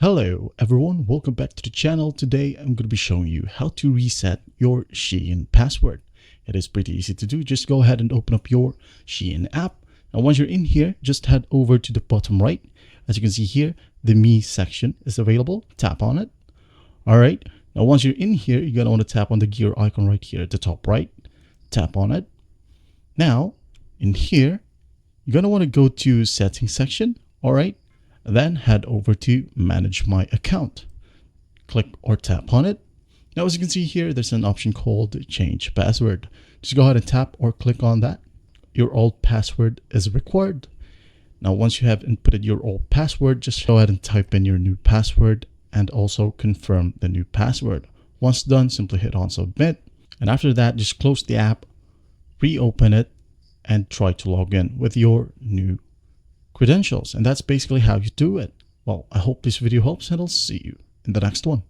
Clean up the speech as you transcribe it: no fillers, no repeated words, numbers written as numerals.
Hello everyone, welcome back to the channel. Today I'm going to be showing you how to reset your Shein password. It is pretty easy to do. Just go ahead and open up your Shein app. And once you're in here, just head over to the bottom right. As you can see here, the Me section is available. Tap on it. All right. Now once you're in here, you're going to want to tap on the gear icon right here at the top right. Tap on it. Now in here, you're going to want to go to Settings section. All right. Then head over to Manage My Account. Click or tap on it. Now, as you can see here, there's an option called Change Password. Just go ahead and tap or click on that. Your old password is required. Now, once you have inputted your old password, just go ahead and type in your new password and also confirm the new password. Once done, simply hit on Submit. And after that, just close the app, reopen it, and try to log in with your new credentials. And that's basically how you do it. Well, I hope this video helps, and I'll see you in the next one.